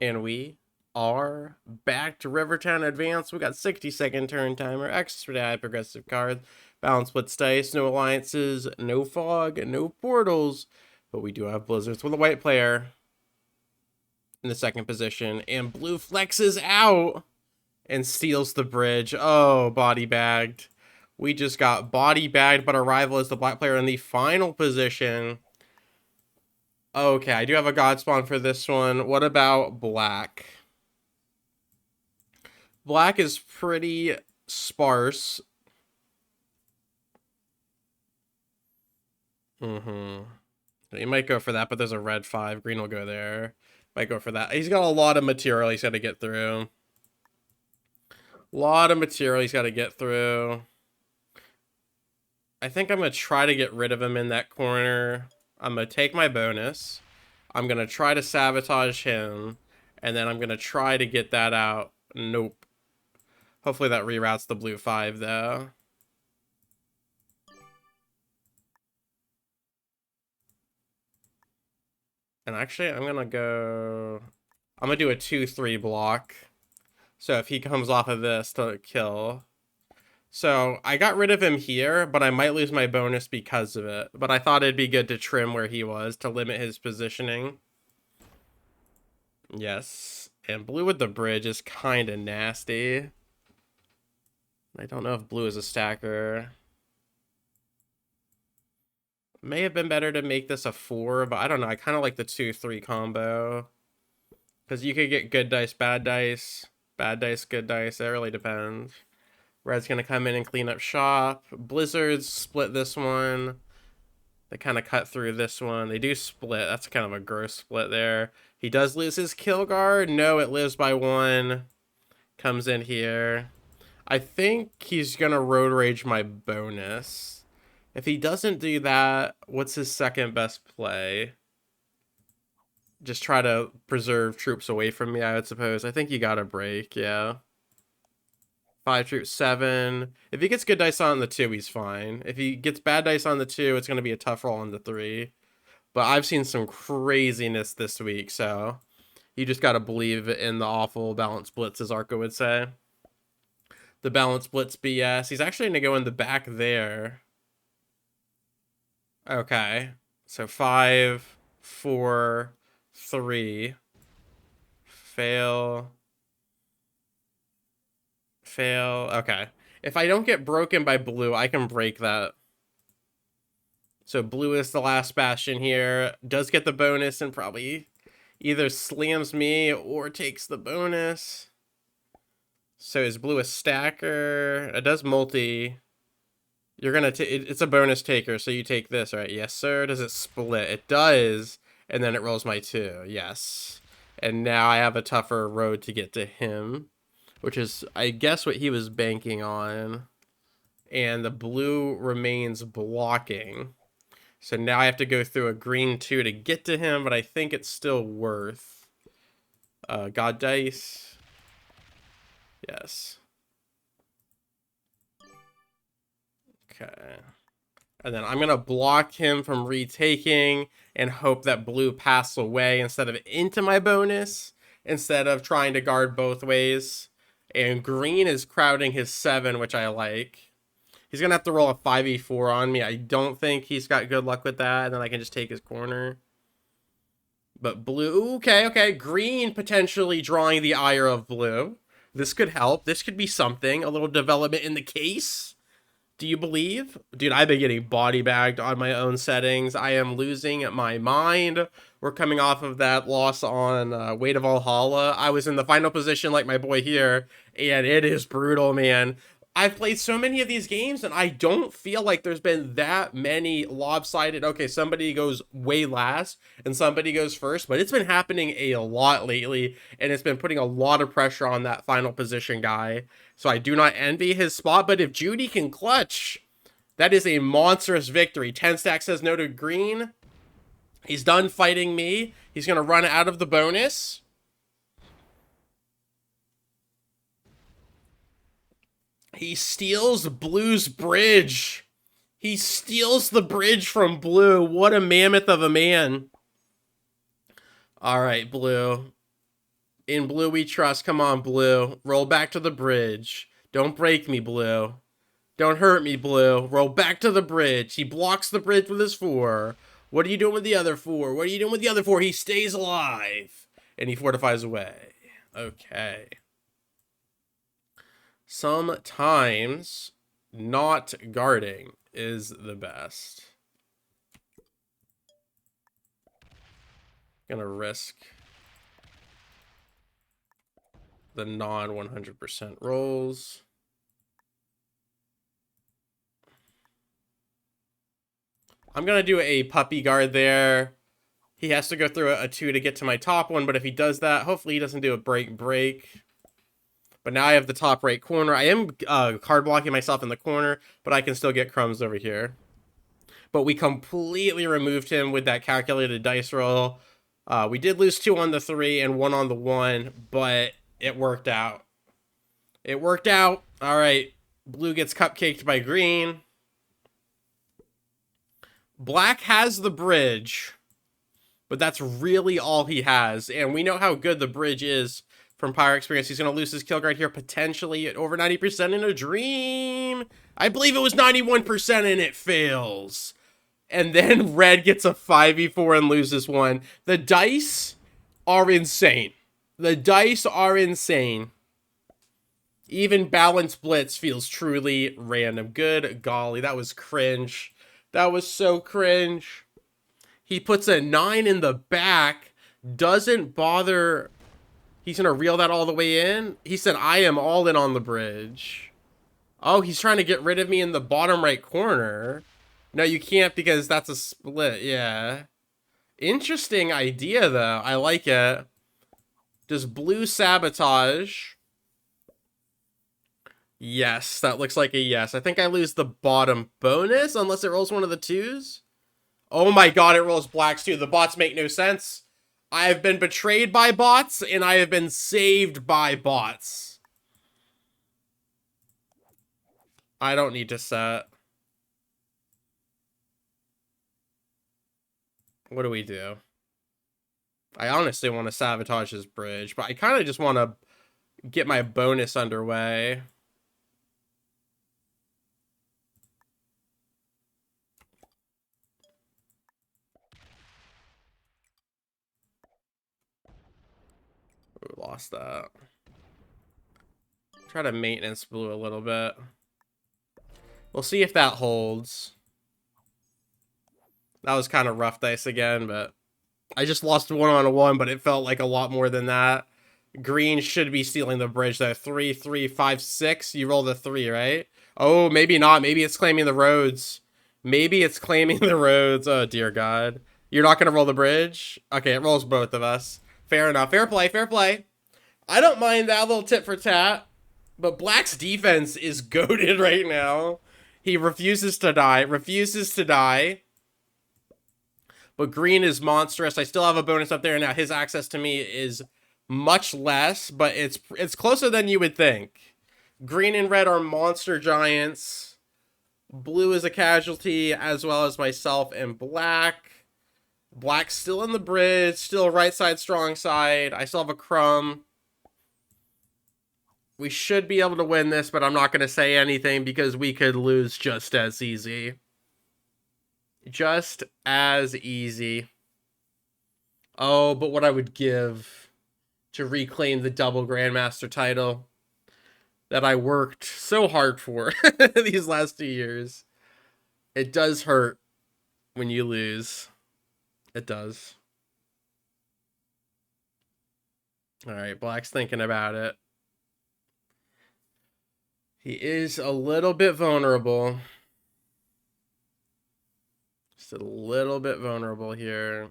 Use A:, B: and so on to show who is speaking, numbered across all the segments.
A: And we are back to Rivertown Advanced. We got 60-second turn timer, extra high progressive cards, balanced blitz dice, no alliances, no fog, no portals. But we do have blizzards with a white player in the second position. And blue flexes out and steals the bridge. Oh, body bagged. We just got body bagged, but our rival is the black player in the final position. Okay, I do have a god spawn for this one. What about black? Black is pretty sparse. He might go for that, but there's a red 5. Green will go there. Might go for that. He's got a lot of material he's got to get through. Lot of material he's got to get through. I think I'm going to try to get rid of him in that corner. I'm going to take my bonus. I'm going to try to sabotage him. And then I'm going to try to get that out. Nope. Hopefully that reroutes the blue 5, though. And actually, I'm going to do a 2-3 block. So if he comes off of this to kill. So I got rid of him here, but I might lose my bonus because of it. But I thought it'd be good to trim where he was to limit his positioning. Yes. And blue with the bridge is kind of nasty. I don't know if blue is a stacker. May have been better to make this a 4, but I don't know. I kind of like the 2-3 combo. Because you could get good dice, bad dice. Bad dice, good dice. It really depends. Red's going to come in and clean up shop. Blizzards split this one. They kind of cut through this one. They do split. That's kind of a gross split there. He does lose his kill guard. No, it lives by 1. Comes in here. I think he's going to road rage my bonus. If he doesn't do that, what's his second best play? Just try to preserve troops away from me, I would suppose. I think you got to break, yeah. 5 troops, 7. If he gets good dice on the 2, he's fine. If he gets bad dice on the 2, it's going to be a tough roll on the 3. But I've seen some craziness this week, so you just got to believe in the awful balance blitz, as Arco would say. The balance blitz BS. He's actually going to go in the back there. Okay. So 5, 4, 3. Fail. Okay. If I don't get broken by blue, I can break that. So blue is the last bastion here. Does get the bonus and probably either slams me or takes the bonus. So is blue a stacker? It does multi. You're gonna it's a bonus taker, so you take this, right? Yes, sir. Does it split? It does. And then it rolls my 2. Yes. And now I have a tougher road to get to him, which is, I guess, what he was banking on. And the blue remains blocking. So now I have to go through a green 2 to get to him, but I think it's still worth. God dice. Yes. Okay. And then I'm going to block him from retaking and hope that blue passes away instead of into my bonus, instead of trying to guard both ways. And green is crowding his 7, which I like. He's going to have to roll a 5e4 on me. I don't think he's got good luck with that. And then I can just take his corner. But blue, okay. Green potentially drawing the ire of blue. This could help. This could be something. A little development in the case. Do you believe? Dude, I've been getting body bagged on my own settings. I am losing my mind. We're coming off of that loss on Weight of Valhalla. I was in the final position like my boy here, and it is brutal, man. I've played so many of these games, and I don't feel like there's been that many lopsided, okay, somebody goes way last, and somebody goes first, but it's been happening a lot lately, and it's been putting a lot of pressure on that final position guy. So I do not envy his spot, but if Judy can clutch, that is a monstrous victory. 10 stack says no to green. He's done fighting me. He's going to run out of the bonus. He steals blue's bridge. He steals the bridge from blue. What a mammoth of a man. All right, blue. In blue we trust. Come on, blue. Roll back to the bridge. Don't break me, blue. Don't hurt me, blue. Roll back to the bridge. He blocks the bridge with his 4. What are you doing with the other 4? What are you doing with the other 4? He stays alive. And he fortifies away. Okay. Sometimes not guarding is the best. Gonna risk the non 100% rolls. I'm gonna do a puppy guard there. He has to go through a 2 to get to my top one, but if he does that, hopefully he doesn't do a break. But now I have the top right corner. I am card blocking myself in the corner, but I can still get crumbs over here. But we completely removed him with that calculated dice roll. We did lose 2 on the 3 and 1 on the 1, but it worked out. It worked out. All right. Blue gets cupcaked by green. Black has the bridge, but that's really all he has. And we know how good the bridge is from prior experience. He's going to lose his kill guard here, potentially at over 90% in a dream. I believe it was 91% and it fails. And then red gets a 5v4 and loses 1. The dice are insane. The dice are insane. Even balanced blitz feels truly random. Good golly, that was cringe. That was so cringe. He puts a 9 in the back, doesn't bother. He's going to reel that all the way in. He said, I am all in on the bridge. Oh, he's trying to get rid of me in the bottom right corner. No, you can't because that's a split. Yeah. Interesting idea, though. I like it. Does blue sabotage? Yes, that looks like a yes. I think I lose the bottom bonus unless it rolls one of the 2s. Oh my god, it rolls blacks too. The bots make no sense. I have been betrayed by bots, and I have been saved by bots. I don't need to set. What do we do? I honestly want to sabotage his bridge, but I kind of just want to get my bonus underway. We lost that. Try to maintenance blue a little bit. We'll see if that holds. That was kind of rough dice again, but I just lost 1 on a 1, but it felt like a lot more than that. Green should be stealing the bridge though. 3, 3, 5, 6. You roll the 3, right? Oh, maybe not. Maybe it's claiming the roads. Maybe it's claiming the roads. Oh, dear God. You're not going to roll the bridge? Okay, it rolls both of us. Fair enough. Fair play. Fair play. I don't mind that little tit for tat. But Black's defense is goated right now. He refuses to die. Refuses to die. But green is monstrous. I still have a bonus up there. Now his access to me is much less, but it's closer than you would think. Green and red are monster giants. Blue is a casualty, as well as myself and black. Black's still in the bridge, still right side, strong side. I still have a crumb. We should be able to win this, but I'm not going to say anything because we could lose just as easy. Just as easy. Oh, but what I would give to reclaim the double Grandmaster title that I worked so hard for these last 2 years. It does hurt when you lose. It does. All right, Black's thinking about it. He is a little bit vulnerable. Just a little bit vulnerable here.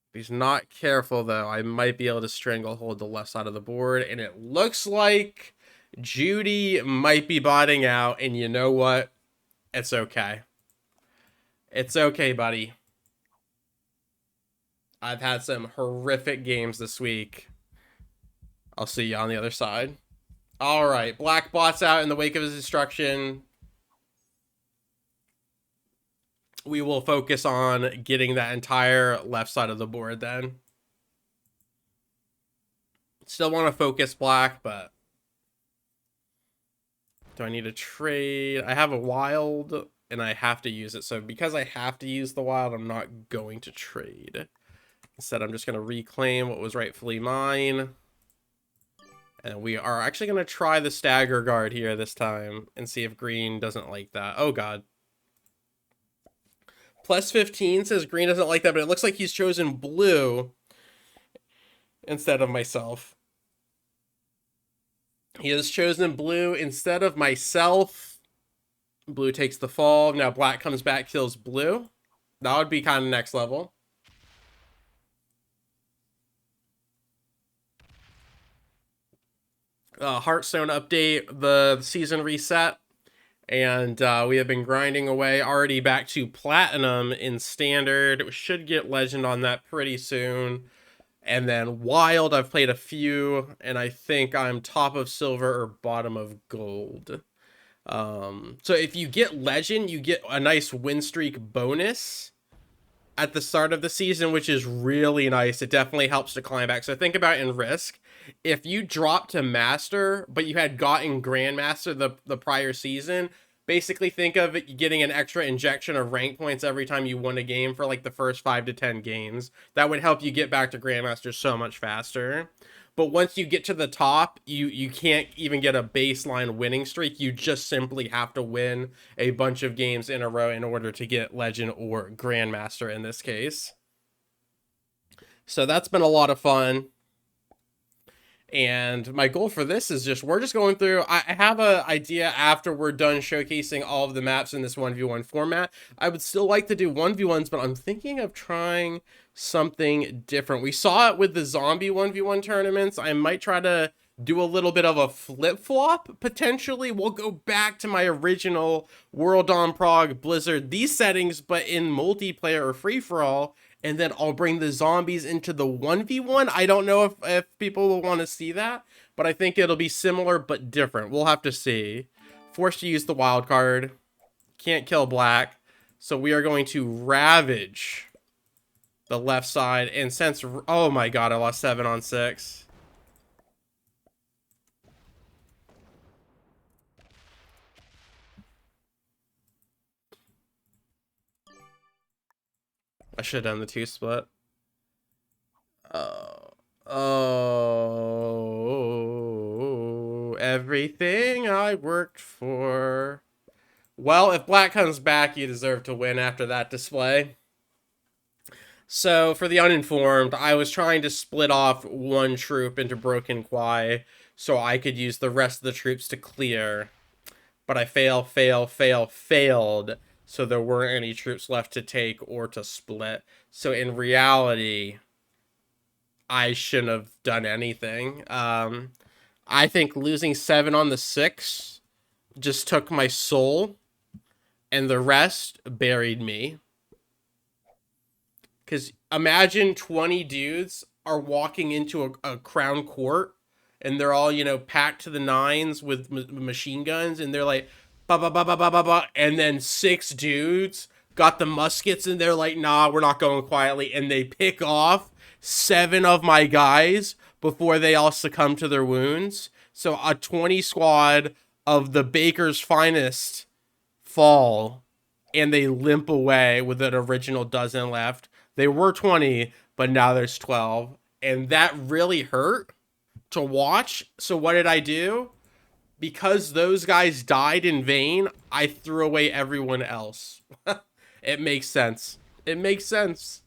A: If he's not careful, though, I might be able to stranglehold the left side of the board. And it looks like Judy might be botting out. And you know what? It's okay. It's okay, buddy. I've had some horrific games this week. I'll see you on the other side. All right. Black bots out in the wake of his destruction. We will focus on getting that entire left side of the board then. Still want to focus black, but do I need to trade? I have a wild and I have to use it. So because I have to use the wild, I'm not going to trade. Instead, I'm just going to reclaim what was rightfully mine. And we are actually going to try the stagger guard here this time and see if green doesn't like that. Oh, God. Plus 15 says green doesn't like that, but it looks like he's chosen blue instead of myself. He has chosen blue instead of myself. Blue takes the fall. Now black comes back, kills blue. That would be kind of next level. Hearthstone update, the season reset. And we have been grinding away, already back to platinum in standard. We should get legend on that pretty soon. And then wild, I've played a few, and I think I'm top of silver or bottom of gold. So if you get legend, you get a nice win streak bonus at the start of the season, which is really nice. It definitely helps to climb back. So think about in Risk. If you drop to master, but you had gotten grandmaster the prior season, basically think of it getting an extra injection of rank points every time you won a game for like the first 5 to 10 games. That would help you get back to grandmaster so much faster. But once you get to the top, you can't even get a baseline winning streak. You just simply have to win a bunch of games in a row in order to get legend or grandmaster in this case. So that's been a lot of fun. And my goal for this is we're just going through, I have an idea after we're done showcasing all of the maps in this 1v1 format. I would still like to do 1v1s, but I'm thinking of trying something different. We saw it with the zombie 1v1 tournaments. I might try to do a little bit of a flip-flop, potentially. We'll go back to my original World Dom Prague Blizzard, these settings, but in multiplayer or free-for-all. And then I'll bring the zombies into the 1v1. I don't know if people will want to see that, but I think it'll be similar but different. We'll have to see. Forced to use the wild card. Can't kill black. So we are going to ravage the left side. And since... Oh my god, I lost 7 on 6. I should have done the 2 split. Oh, everything I worked for. Well, if black comes back, you deserve to win after that display. So, for the uninformed, I was trying to split off one troop into Broken Quai so I could use the rest of the troops to clear. But I failed. So there weren't any troops left to take or to split. So in reality, I shouldn't have done anything. I think losing 7 on the 6 just took my soul, and the rest buried me. Because imagine 20 dudes are walking into a crown court, and they're all, packed to the nines with machine guns, and they're like, ba ba ba ba ba ba ba, and then 6 dudes got the muskets, and they're like, nah, we're not going quietly, and they pick off 7 of my guys before they all succumb to their wounds. So a 20 squad of the Baker's finest fall, and they limp away with an original dozen left. They were 20, but now there's 12, and that really hurt to watch. So what did I do? Because those guys died in vain, I threw away everyone else. It makes sense. It makes sense.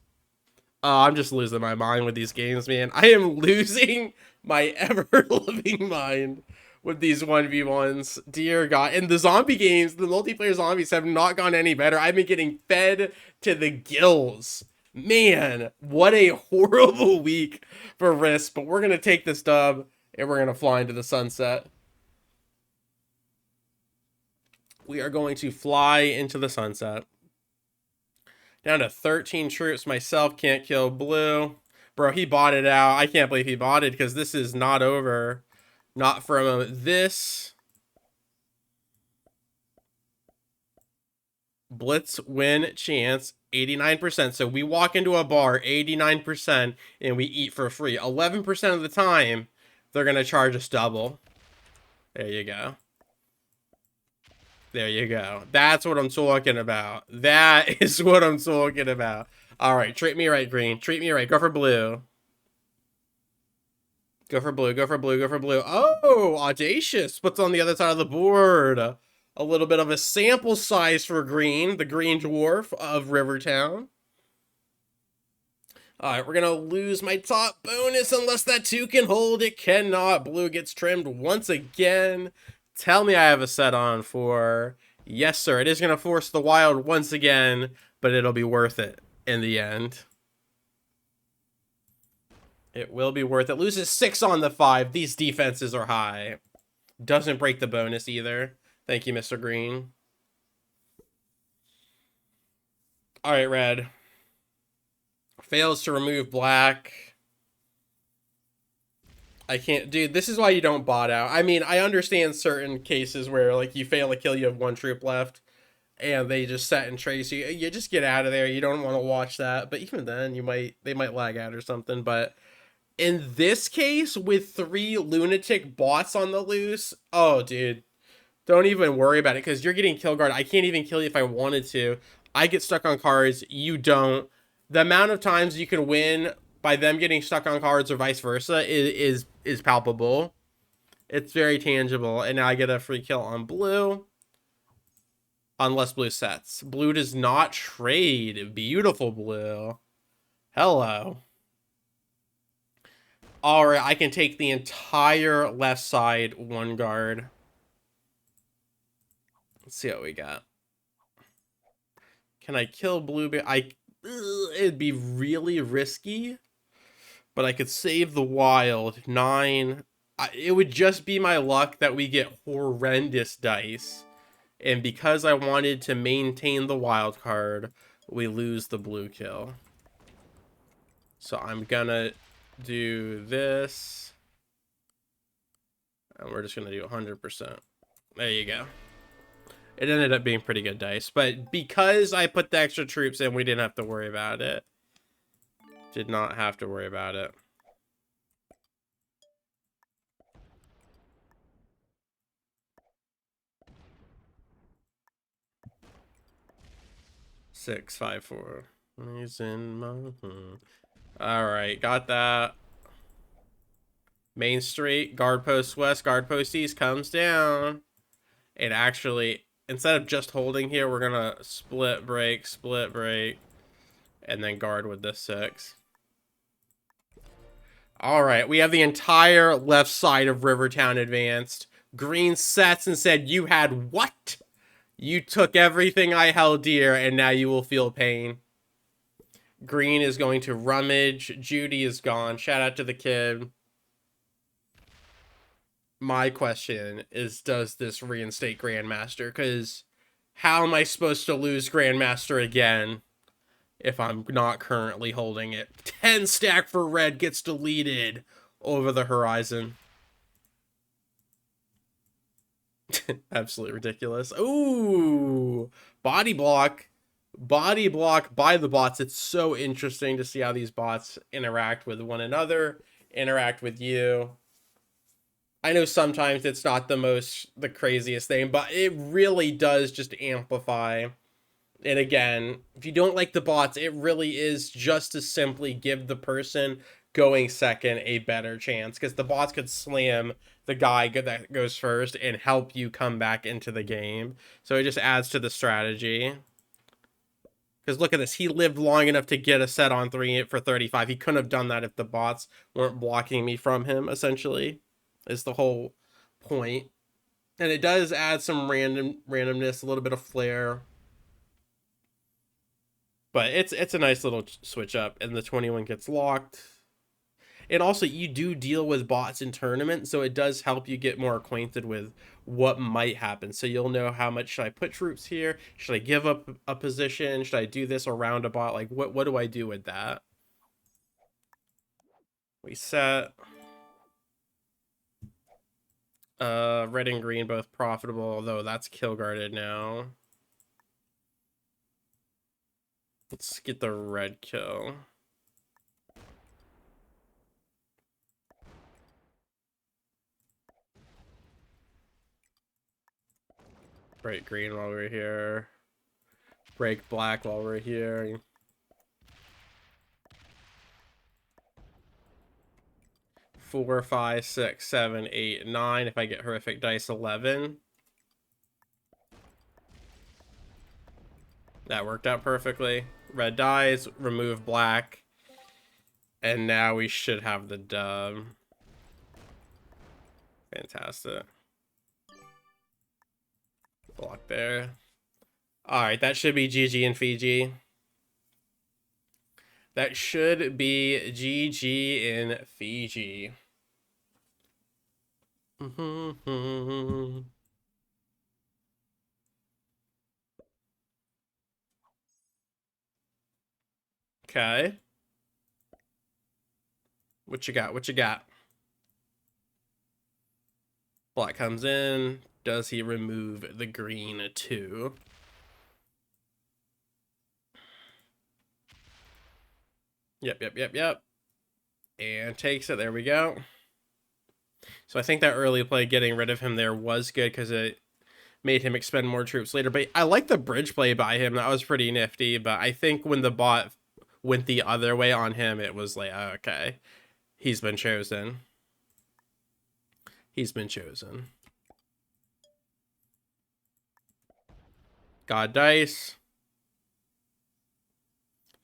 A: I'm just losing my mind with these games, man. I am losing my ever-living mind with these 1v1s. Dear God. And the zombie games, the multiplayer zombies have not gone any better. I've been getting fed to the gills. Man, what a horrible week for Risk. But we're going to take this dub, and we're going to fly into the sunset. We are going to fly into the sunset. Down to 13 troops. Myself can't kill blue. Bro, he bought it out. I can't believe he bought it because this is not over. Not for a moment. This blitz win chance, 89%. So we walk into a bar, 89%, and we eat for free. 11% of the time, they're going to charge us double. There you go. There you go. That's what I'm talking about. That is what I'm talking about. All right, treat me right, green. Treat me right. Go for blue. Go for blue. Go for blue. Go for blue. Oh, audacious. What's on the other side of the board? A little bit of a sample size for green. The green dwarf of Rivertown. All right, we're going to lose my top bonus unless that 2 can hold. It cannot. Blue gets trimmed once again. Tell me I have a set on for... Yes, sir. It is going to force the wild once again, but it'll be worth it in the end. It will be worth it. Loses 6 on the 5. These defenses are high. Doesn't break the bonus either. Thank you, Mr. Green. All right, red. Fails to remove black. I can't... Dude, this is why you don't bot out. I mean, I understand certain cases where, like, you fail a kill, you have 1 troop left, and they just set and trace you. You just get out of there. You don't want to watch that. But even then, they might lag out or something. But in this case, with 3 lunatic bots on the loose, oh, dude, don't even worry about it, because you're getting kill guard. I can't even kill you if I wanted to. I get stuck on cards. You don't. The amount of times you can win by them getting stuck on cards or vice versa is palpable. It's very tangible. And now I get a free kill on blue. Unless blue sets. Blue does not trade. Beautiful blue. Hello. Alright, I can take the entire left side 1 guard. Let's see what we got. Can I kill blue? It'd be really risky. But I could save the wild. 9. It would just be my luck that we get horrendous dice. And because I wanted to maintain the wild card, we lose the blue kill. So I'm gonna do this. And we're just gonna do 100%. There you go. It ended up being pretty good dice. But because I put the extra troops in, we didn't have to worry about it. Did not have to worry about it. Six, 5, 4. He's in my... Alright, got that. Main Street, guard post west, guard post east comes down. And actually, instead of just holding here, we're gonna split break, and then guard with this 6. Alright, we have the entire left side of Rivertown Advanced. Green sets and said, you had what? You took everything I held dear, and now you will feel pain. Green is going to rummage. Judy is gone. Shout out to the kid. My question is, does this reinstate Grandmaster? Because how am I supposed to lose Grandmaster again if I'm not currently holding it? 10 stack for red gets deleted over the horizon. Absolutely ridiculous. Ooh, body block by the bots. It's so interesting to see how these bots interact with one another, interact with you. I know sometimes it's not the craziest thing, but it really does just amplify. And again, if you don't like the bots, it really is just to simply give the person going second a better chance, because the bots could slam the guy that goes first and help you come back into the game. So it just adds to the strategy. Because look at this. He lived long enough to get a set on 3 for 35. He couldn't have done that if the bots weren't blocking me from him, essentially, is the whole point. And it does add some randomness, a little bit of flair. But it's a nice little switch up, and the 21 gets locked. And also, you do deal with bots in tournament, so it does help you get more acquainted with what might happen. So you'll know how much should I put troops here? Should I give up a position? Should I do this around a bot? Like, what do I do with that? We set. Red and green both profitable, although that's kill guarded now. Let's get the red kill. Break green while we're here. Break black while we're here. Four, five, six, seven, eight, 9. If I get horrific dice, 11. That worked out perfectly. Red dies, remove black. And now we should have the dub. Fantastic. Block there. Alright, that should be GG in Fiji. That should be GG in Fiji. Okay. What you got? What you got? Black comes in. Does he remove the green too? Yep. And takes it. There we go. So I think that early play getting rid of him there was good because it made him expend more troops later. But I like the bridge play by him. That was pretty nifty. But I think when the bot went the other way on him, it was like, oh, okay, he's been chosen. He's been chosen. God dice.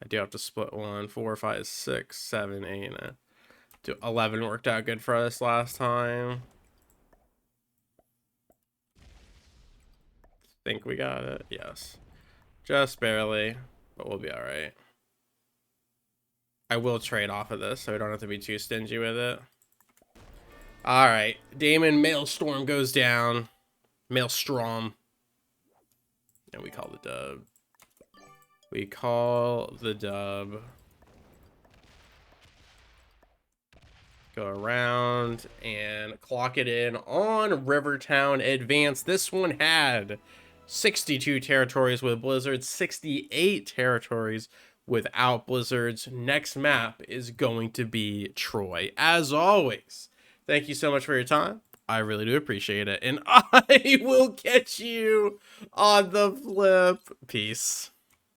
A: I do have to split 1, 4, 5, 6, 7, 8, 9. 11 worked out good for us last time. Think we got it. Yes. Just barely, but we'll be all right. I will trade off of this so we don't have to be too stingy with it. All right. Damon Maelstrom goes down. Maelstrom. And we call the dub. We call the dub. Go around and clock it in on Rivertown Advanced. This one had 62 territories with blizzards, 68 territories without blizzards. Next map is going to be Troy. As always, thank you so much for your time. I really do appreciate it. And I will catch you on the flip. Peace.